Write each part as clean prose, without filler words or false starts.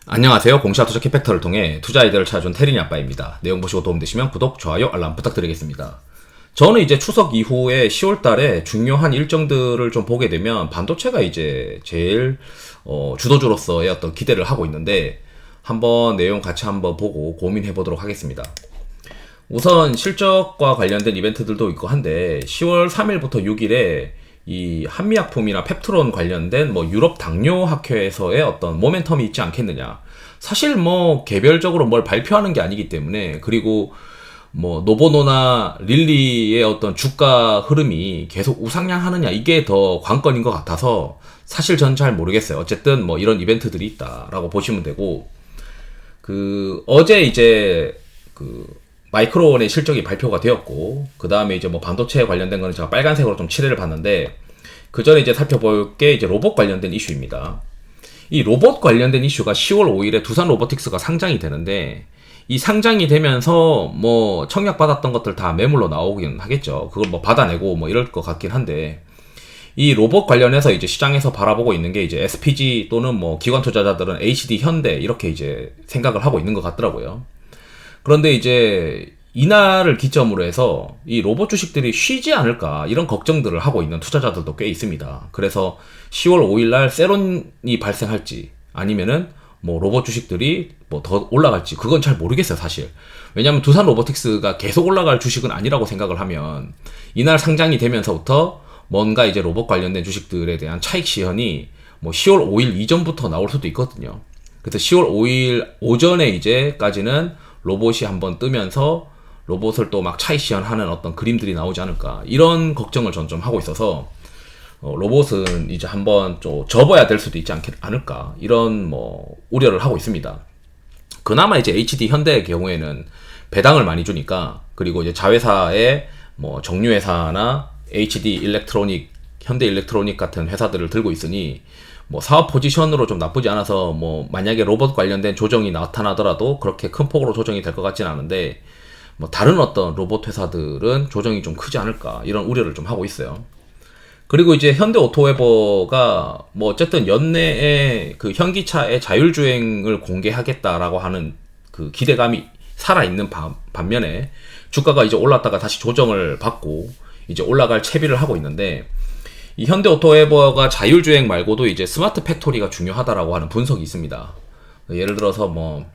안녕하세요. 공시와 투자 캐팩터를 통해 투자 아이디어를 찾아준 테린이 아빠입니다. 내용 보시고 도움되시면 구독, 좋아요, 알람 부탁드리겠습니다. 저는 이제 추석 이후에 10월 달에 중요한 일정들을 좀 보게 되면 반도체가 이제 제일 주도주로서의 어떤 기대를 하고 있는데 한번 내용 같이 한번 보고 고민해 보도록 하겠습니다. 우선 실적과 관련된 이벤트들도 있고 한데 10월 3일부터 6일에 이 한미약품이나 펩트론 관련된 뭐 유럽 당뇨 학회에서의 어떤 모멘텀이 있지 않겠느냐. 사실 뭐 개별적으로 뭘 발표하는 게 아니기 때문에, 그리고 뭐 노보노나 릴리의 어떤 주가 흐름이 계속 우상향하느냐, 이게 더 관건인 것 같아서 사실 전 잘 모르겠어요. 어쨌든 뭐 이런 이벤트들이 있다라고 보시면 되고, 어제 이제 마이크론의 실적이 발표가 되었고, 그 다음에 이제 뭐 반도체 관련된 거는 제가 빨간색으로 좀 칠해를 봤는데, 그 전에 이제 살펴볼 게 이제 로봇 관련된 이슈입니다. 이 로봇 관련된 이슈가 10월 5일에 두산 로보틱스가 상장이 되는데, 이 상장이 되면서 뭐 청약 받았던 것들 다 매물로 나오긴 하겠죠. 그걸 뭐 받아내고 뭐 이럴 것 같긴 한데, 이 로봇 관련해서 이제 시장에서 바라보고 있는 게 이제 SPG 또는 뭐 기관 투자자들은 HD 현대 이렇게 이제 생각을 하고 있는 것 같더라고요. 그런데 이제 이날을 기점으로 해서 이 로봇 주식들이 쉬지 않을까, 이런 걱정들을 하고 있는 투자자들도 꽤 있습니다. 그래서 10월 5일날 세론이 발생할지 아니면은 뭐 로봇 주식들이 뭐 더 올라갈지 그건 잘 모르겠어요, 사실. 왜냐면 두산 로보틱스가 계속 올라갈 주식은 아니라고 생각을 하면 이날 상장이 되면서부터 뭔가 이제 로봇 관련된 주식들에 대한 차익 시현이 뭐 10월 5일 이전부터 나올 수도 있거든요. 그래서 10월 5일 오전에 이제까지는 로봇이 한번 뜨면서 로봇을 또 막 차익 시현하는 어떤 그림들이 나오지 않을까, 이런 걱정을 전 좀 하고 있어서 로봇은 이제 한번 좀 접어야 될 수도 있지 않을까, 이런 뭐 우려를 하고 있습니다. 그나마 이제 HD 현대의 경우에는 배당을 많이 주니까, 그리고 이제 자회사의 뭐 정유회사나 HD 일렉트로닉, 현대 일렉트로닉 같은 회사들을 들고 있으니 뭐 사업 포지션으로 좀 나쁘지 않아서, 뭐 만약에 로봇 관련된 조정이 나타나더라도 그렇게 큰 폭으로 조정이 될 것 같진 않은데, 뭐 다른 어떤 로봇 회사들은 조정이 좀 크지 않을까, 이런 우려를 좀 하고 있어요. 그리고 이제 현대 오토웨버가 뭐 어쨌든 연내에 그 현기차의 자율주행을 공개하겠다라고 하는 그 기대감이 살아있는 반면에 주가가 이제 올랐다가 다시 조정을 받고 이제 올라갈 채비를 하고 있는데, 이 현대 오토웨버가 자율주행 말고도 이제 스마트 팩토리가 중요하다라고 하는 분석이 있습니다. 예를 들어서 뭐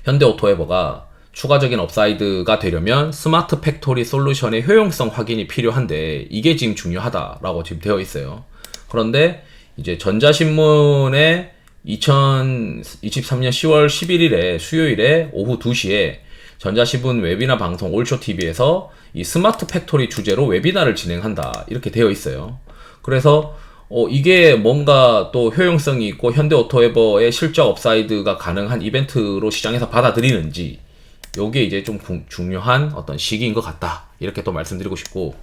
현대 오토웨버가 추가적인 업사이드가 되려면 스마트 팩토리 솔루션의 효용성 확인이 필요한데, 이게 지금 중요하다라고 지금 되어 있어요. 그런데 이제 전자신문에 2023년 10월 11일에 수요일에 오후 2시에 전자신문 웨비나 방송 올쇼TV에서 이 스마트 팩토리 주제로 웨비나를 진행한다, 이렇게 되어 있어요. 그래서 이게 뭔가 또 효용성이 있고 현대 오토웨버의 실적 업사이드가 가능한 이벤트로 시장에서 받아들이는지, 요게 이제 좀 중요한 어떤 시기인 것 같다, 이렇게 또 말씀드리고 싶고,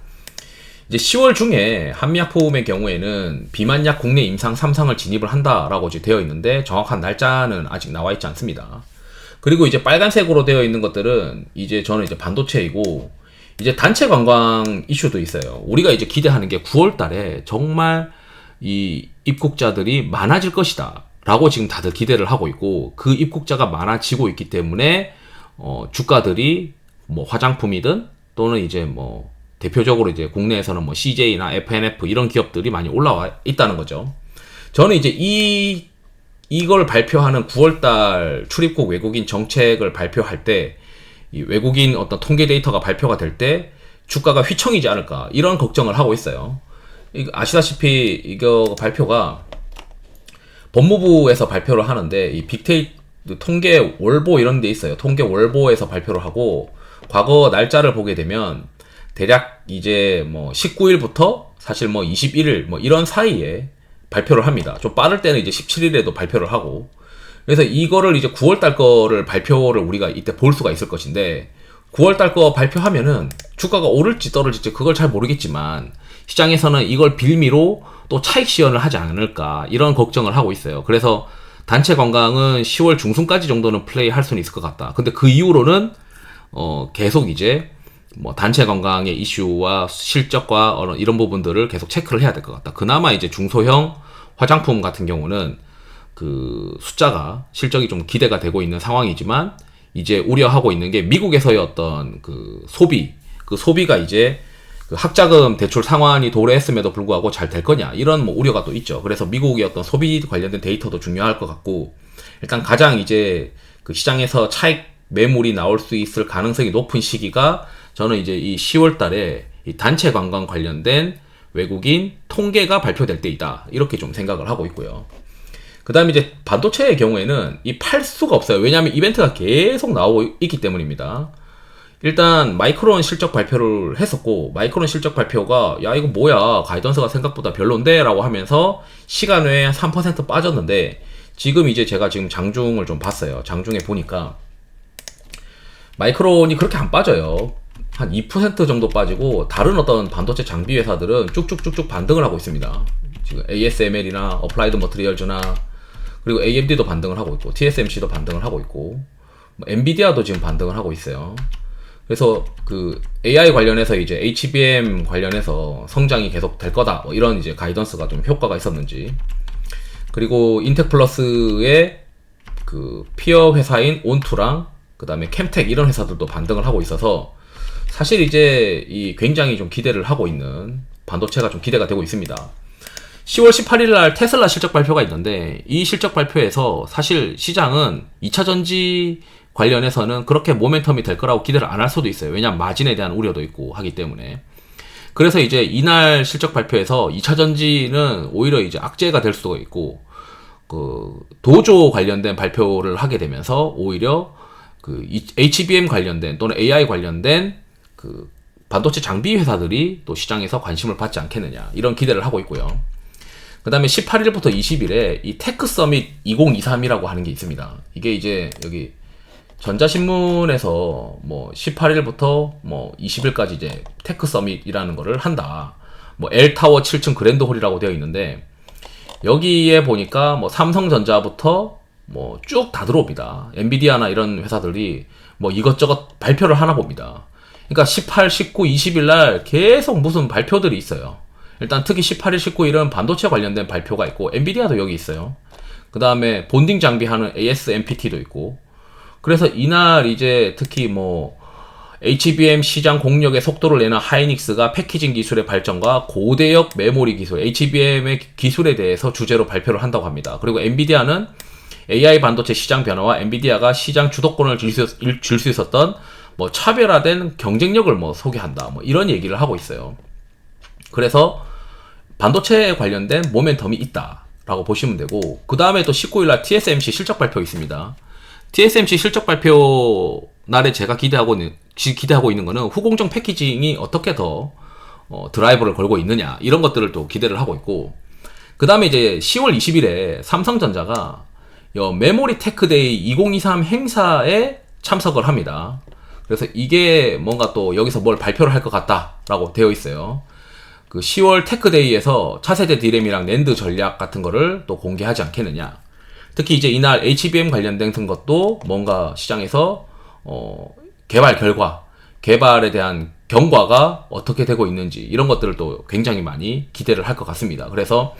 이제 10월 중에 한미약품의 경우에는 비만약 국내 임상 3상을 진입을 한다라고 이제 되어 있는데, 정확한 날짜는 아직 나와 있지 않습니다. 그리고 이제 빨간색으로 되어 있는 것들은 이제 저는 이제 반도체이고, 이제 단체 관광 이슈도 있어요. 우리가 이제 기대하는 게 9월 달에 정말 이 입국자들이 많아질 것이다 라고 지금 다들 기대를 하고 있고, 그 입국자가 많아지고 있기 때문에 주가들이 뭐 화장품이든 또는 이제 뭐 대표적으로 이제 국내에서는 뭐 CJ나 FNF 이런 기업들이 많이 올라와 있다는 거죠. 저는 이제 이걸 발표하는 9월달 출입국 외국인 정책을 발표할 때, 이 외국인 어떤 통계 데이터가 발표가 될 때 주가가 휘청이지 않을까, 이런 걱정을 하고 있어요. 아시다시피 이거 발표가 법무부에서 발표를 하는데, 이 빅데이터 통계 월보 이런 데 있어요. 통계 월보에서 발표를 하고, 과거 날짜를 보게 되면 대략 이제 뭐 19일부터 사실 뭐 21일 뭐 이런 사이에 발표를 합니다. 좀 빠를 때는 이제 17일에도 발표를 하고, 그래서 이거를 이제 9월달 거를 발표를 우리가 이때 볼 수가 있을 것인데, 9월달 거 발표하면은 주가가 오를지 떨어질지 그걸 잘 모르겠지만 시장에서는 이걸 빌미로 또 차익 시현을 하지 않을까, 이런 걱정을 하고 있어요. 그래서 단체 관광은 10월 중순까지 정도는 플레이 할 수는 있을 것 같다. 근데 그 이후로는 계속 이제 뭐 단체 관광의 이슈와 실적과 이런 부분들을 계속 체크를 해야 될 것 같다. 그나마 이제 중소형 화장품 같은 경우는 그 숫자가 실적이 좀 기대가 되고 있는 상황이지만 이제 우려하고 있는 게 미국에서의 어떤 그 소비가 이제 그 학자금 대출 상환이 도래했음에도 불구하고 잘 될 거냐 이런 뭐 우려가 또 있죠. 그래서 미국의 어떤 소비 관련된 데이터도 중요할 것 같고 일단 가장 이제 그 시장에서 차익 매물이 나올 수 있을 가능성이 높은 시기가 저는 이제 이 10월 달에 이 단체 관광 관련된 외국인 통계가 발표될 때이다. 이렇게 좀 생각을 하고 있고요. 그 다음에 이제 반도체의 경우에는 이 팔 수가 없어요. 왜냐하면 이벤트가 계속 나오고 있기 때문입니다. 일단 마이크론 실적 발표를 했었고 마이크론 실적 발표가 야 이거 뭐야 가이던스가 생각보다 별론데 라고 하면서 시간 외에 3% 빠졌는데 지금 이제 제가 지금 장중을 좀 봤어요. 장중에 보니까 마이크론이 그렇게 안 빠져요. 한 2% 정도 빠지고 다른 어떤 반도체 장비 회사들은 쭉쭉쭉쭉 반등을 하고 있습니다. 지금 ASML이나 어플라이드 머티리얼즈나 그리고 AMD도 반등을 하고 있고 TSMC도 반등을 하고 있고 뭐 엔비디아도 지금 반등을 하고 있어요. 그래서 그 AI 관련해서 이제 HBM 관련해서 성장이 계속 될 거다 뭐 이런 이제 가이던스가 좀 효과가 있었는지 그리고 인텍플러스의 그 피어 회사인 온투랑 그 다음에 캠텍 이런 회사들도 반등을 하고 있어서 사실 이제 이 굉장히 좀 기대를 하고 있는 반도체가 좀 기대가 되고 있습니다. 10월 18일 날 테슬라 실적 발표가 있는데 이 실적 발표에서 사실 시장은 2차 전지 관련해서는 그렇게 모멘텀이 될 거라고 기대를 안 할 수도 있어요. 왜냐면 마진에 대한 우려도 있고 하기 때문에. 그래서 이제 이날 실적 발표에서 2차 전지는 오히려 이제 악재가 될 수도 있고 그 도조 관련된 발표를 하게 되면서 오히려 그 HBM 관련된 또는 AI 관련된 그 반도체 장비 회사들이 또 시장에서 관심을 받지 않겠느냐 이런 기대를 하고 있고요. 그 다음에 18일부터 20일에 이 테크 서밋 2023이라고 하는 게 있습니다. 이게 이제 여기 전자신문에서 뭐 18일부터 뭐 20일까지 이제 테크 서밋이라는 거를 한다. 뭐 L타워 7층 그랜드홀이라고 되어 있는데 여기에 보니까 뭐 삼성전자부터 뭐 쭉 다 들어옵니다. 엔비디아나 이런 회사들이 뭐 이것저것 발표를 하나 봅니다. 그러니까 18, 19, 20일 날 계속 무슨 발표들이 있어요. 일단 특히 18일, 19일은 반도체 관련된 발표가 있고 엔비디아도 여기 있어요. 그 다음에 본딩 장비하는 ASMPT도 있고 그래서 이날 이제 특히 뭐 HBM 시장 공략의 속도를 내는 하이닉스가 패키징 기술의 발전과 고대역 메모리 기술, HBM의 기술에 대해서 주제로 발표를 한다고 합니다. 그리고 엔비디아는 AI 반도체 시장 변화와 엔비디아가 시장 주도권을 줄 수 있었던 뭐 차별화된 경쟁력을 뭐 소개한다. 뭐 이런 얘기를 하고 있어요. 그래서 반도체에 관련된 모멘텀이 있다라고 보시면 되고 그 다음에 또 19일날 TSMC 실적 발표 있습니다. TSMC 실적 발표 날에 제가 기대하고 있는 거는 후공정 패키징이 어떻게 더 드라이버를 걸고 있느냐 이런 것들을 또 기대를 하고 있고 그 다음에 이제 10월 20일에 삼성전자가 메모리 테크데이 2023 행사에 참석을 합니다. 그래서 이게 뭔가 또 여기서 뭘 발표를 할 것 같다라고 되어 있어요. 그 10월 테크데이에서 차세대 디램이랑 낸드 전략 같은 거를 또 공개하지 않겠느냐. 특히 이제 이날 HBM 관련된 것도 뭔가 시장에서 개발 결과, 개발에 대한 경과가 어떻게 되고 있는지 이런 것들을 또 굉장히 많이 기대를 할 것 같습니다. 그래서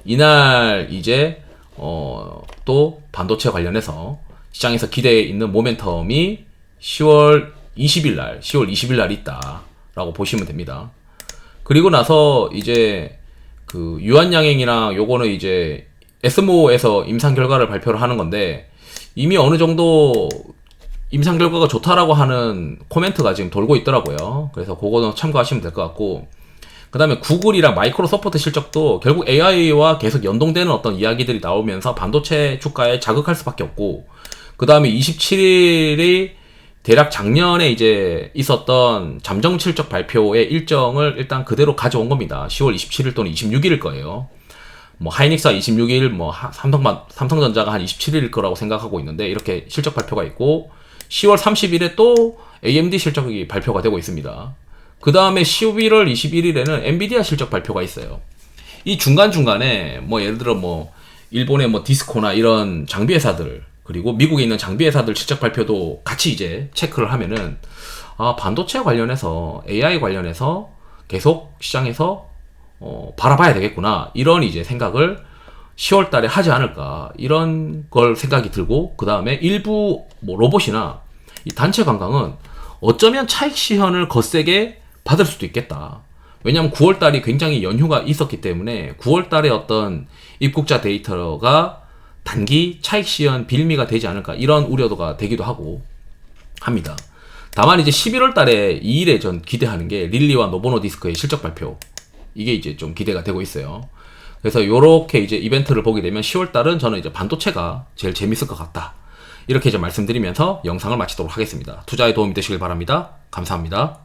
이날 이제 또 반도체 관련해서 시장에서 기대에 있는 모멘텀이 10월 20일 날 있다라고 보시면 됩니다. 그리고 나서 이제 그 유한양행이랑 요거는 이제 에스모에서 임상 결과를 발표를 하는 건데 이미 어느 정도 임상 결과가 좋다라고 하는 코멘트가 지금 돌고 있더라고요. 그래서 그거는 참고하시면 될 것 같고 그 다음에 구글이랑 마이크로소프트 실적도 결국 AI와 계속 연동되는 어떤 이야기들이 나오면서 반도체 주가에 자극할 수밖에 없고 그 다음에 27일이 대략 작년에 이제 있었던 잠정 실적 발표의 일정을 일단 그대로 가져온 겁니다. 10월 27일 또는 26일일 거예요. 뭐 하이닉스가 26일, 뭐 삼성전자가 한 27일일 거라고 생각하고 있는데 이렇게 실적 발표가 있고 10월 30일에 또 AMD 실적이 발표가 되고 있습니다. 그 다음에 11월 21일에는 엔비디아 실적 발표가 있어요. 이 중간중간에 뭐 예를 들어 뭐 일본의 뭐 디스코나 이런 장비 회사들 그리고 미국에 있는 장비 회사들 실적 발표도 같이 이제 체크를 하면은 반도체 관련해서 AI 관련해서 계속 시장에서 바라봐야 되겠구나 이런 이제 생각을 10월 달에 하지 않을까 이런 걸 생각이 들고, 그 다음에 일부 뭐 로봇이나 이 단체 관광은 어쩌면 차익 시현을 거세게 받을 수도 있겠다. 왜냐하면 9월 달이 굉장히 연휴가 있었기 때문에 9월 달에 어떤 입국자 데이터가 단기 차익 시현 빌미가 되지 않을까 이런 우려도가 되기도 하고 합니다. 다만 이제 11월 달에 이 일에 전 기대하는 게 릴리와 노보노디스크의 실적 발표. 이게 이제 좀 기대가 되고 있어요. 그래서 요렇게 이제 이벤트를 보게 되면 10월 달은 저는 이제 반도체가 제일 재밌을 것 같다. 이렇게 이제 말씀드리면서 영상을 마치도록 하겠습니다. 투자에 도움이 되시길 바랍니다. 감사합니다.